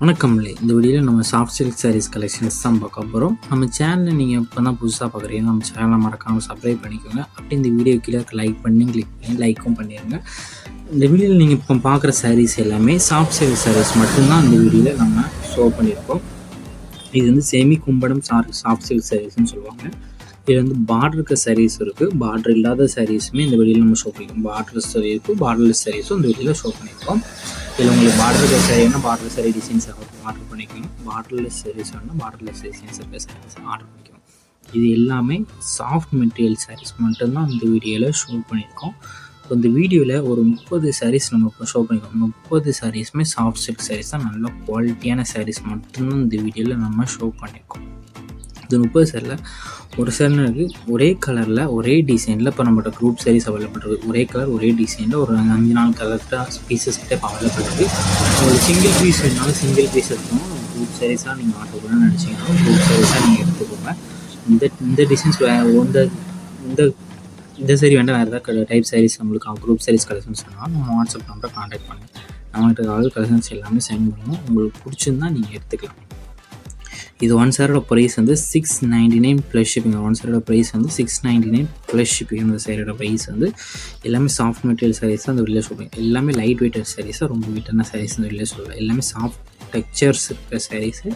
வணக்கம்லே. இந்த வீடியோவில் நம்ம சாஃப்ட் சில்க் சாரீஸ் கலெக்ஷன்ஸ் தான் பார்க்க போகிறோம். நம்ம சேனலை நீங்கள் இப்போ தான் புதுசாக பார்க்குறீங்க, நம்ம சேனலை மறக்காமல் சப்ஸ்கிரைப் பண்ணிக்கோங்க. அப்படி இந்த வீடியோ கீழே லைக் பண்ணி கிளிக் பண்ணி லைக்கும் பண்ணிடுங்க. இந்த வீடியோவில் நீங்கள் இப்போ பார்க்குற சாரீஸ் எல்லாமே சாஃப்ட் சில்க் சாரீஸ் மட்டும்தான் இந்த வீடியோவில் நம்ம ஷோ பண்ணியிருக்கோம். இது வந்து செமி கும்படம் சாஃப்ட் சில்க் சாரீஸ்ன்னு சொல்லுவாங்க. இது வந்து பார்டர் இருக்க சாரீஸ் இருக்குது, பார்டர் இல்லாத சாரீஸுமே இந்த வீடியோவில் நம்ம ஷோ பண்ணியிருக்கோம். பார்டர் சாரீ இருக்குது, பார்டர்லெஸ் சாரீஸும் இந்த வீடியோவில் ஷோ பண்ணியிருக்கோம். இதில் உங்களுக்கு பார்டர் இருக்க சாரீனா பார்டர் சாரீ டிசைன்ஸ் ஆர்டர் பண்ணிக்கணும், பார்டர்லெஸ் சாரீஸ் வேணும்னா பார்டர்லெஸ் டிசைன்ஸ் இருக்க சாரீஸ் ஆர்டர் பண்ணிக்கணும். இது எல்லாமே சாஃப்ட் மெட்டீரியல் சாரீஸ் மட்டும்தான் இந்த வீடியோவில் ஷோ பண்ணியிருக்கோம். இந்த வீடியோவில் ஒரு 30 சாரீஸ் நம்ம இப்போ ஷோ பண்ணியிருக்கோம். 30 சாரீஸுமே சாஃப்ட் சில்க் சாரீஸ் தான், நல்ல குவாலிட்டியான சாரீஸ் மட்டும்தான் இந்த வீடியோவில் நம்ம ஷோ பண்ணியிருக்கோம். இது 30 சாரில் ஒரு சாரின்னு இருக்குது, ஒரே கலரில் ஒரே டிசைனில். இப்போ நம்மகிட்ட குரூப் சாரீஸ் அவைலபிள் இருக்குது, ஒரே கலர் ஒரே டிசைனில் ஒரு 5-4 கலர்ட்டாக பீசஸ் கிட்டே இப்போ அவைலபிள் இருக்குது. உங்களுக்கு சிங்கிள் பீஸ் வேணுனாலும் சிங்கிள் பீஸ் எடுத்துக்கணும். குரூப் சாரீஸாக நீங்கள் ஆர்டர் பண்ணணும்னு நினச்சிங்கன்னா குரூப் சாரீஸாக நீங்கள் எடுத்துக்கோங்க. இந்த டிசைன்ஸ் இந்த சாரி வேண்டாம், வேறு ஏதாவது டைப் சாரீஸ் நம்மளுக்கு குரூப் சாரீஸ் கலெக்ஷன்ஸ் சொன்னால் நம்ம வாட்ஸ்அப் நம்பரை கான்டாக்ட் பண்ணுங்கள். நம்மகிட்ட கலெக்ஷன்ஸ் எல்லாமே சென்ட் பண்ணுவோம். உங்களுக்கு பிடிச்சிருந்தா நீங்கள் எடுத்துக்கலாம். இது ஒன் சாரோட ப்ரைஸ் வந்து $699 ப்ளஸ் ஷிப்பிங். ஒன் சாரோட ப்ரைஸ் வந்து $699 ப்ளஸ் ஷிப்பிங். இந்த சாரியோட ப்ரைஸ் வந்து எல்லாமே சாஃப்ட் மெட்டீரியல் சாரீஸ் தான் அந்த வெளியில் சொல்லுவேன். எல்லாமே லைட் வெயிட்டட் சாரீஸாக, ரொம்ப வெயிட்டான சாரீஸ் இந்த வெளியில் சொல்லுவேன். எல்லாமே சாஃப்ட் டெக்ஸ்சர்ஸ் இருக்கிற சாரீஸு,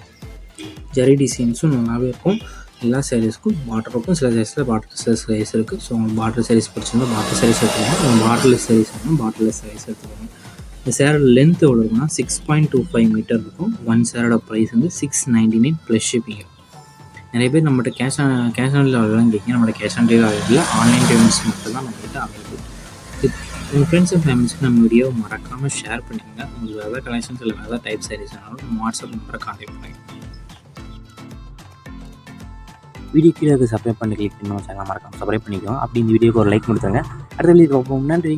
ஜரி டிசைன்ஸும் நல்லாவே இருக்கும். எல்லா சாரீஸ்க்கும் பார்டர் இருக்கும், சில சாரீஸில் பார்டர் சாரீஸ் இருக்குது. ஸோ உங்களுக்கு பார்டர் சாரீஸ் பிடிச்சிருந்தா பார்டர் சாரீஸ் எடுத்துக்கோங்க, உங்கள் பார்டர்லெஸ் சாரீஸ் வேணும் பார்டர்லெஸ் சாரீஸ் எடுத்துக்கோங்க. இந்த சேரோட லென்த் எவ்வளோ இருக்குன்னா 6.25 மீட்டர் இருக்கும். ஒன் சேரோட ப்ரைஸ் வந்து $699 ப்ளஸ் ஷிப்பிங். நிறைய பேர் நம்மகிட்ட கேஷ் ஆன் டெலிவரி அவைலபிளாக கேட்குங்க. நம்மகிட்ட cash on delivery available, online payments மட்டும் தான் நம்மகிட்ட அவைலபிள். உங்கள் ஃப்ரெண்ட்ஸ் அண்ட் ஃபேமிலிஸ்க்கு நம்ம வீடியோ மறக்காமல் ஷேர் பண்ணிக்கோங்க. உங்களுக்கு வேறு கலெக்ஷன்ஸ் இல்லை வேறு டைப் சாரீஸ் வேணாலும் நம்ம வாட்ஸ்அப் நம்பரை கான்டாக்ட் பண்ணுங்கள். வீடியோ கீழே சப்ஸ்கிரைப் பண்ணி கிளிக் பண்ணி சேனல் மறக்காமல் சப்ஸ்கிரைப் பண்ணிக்கோங்க. அப்படி இந்த வீடியோக்கு ஒரு லைக் கொடுத்துருங்க. அடுத்த வீடியோ பார்ப்போம். நன்றி.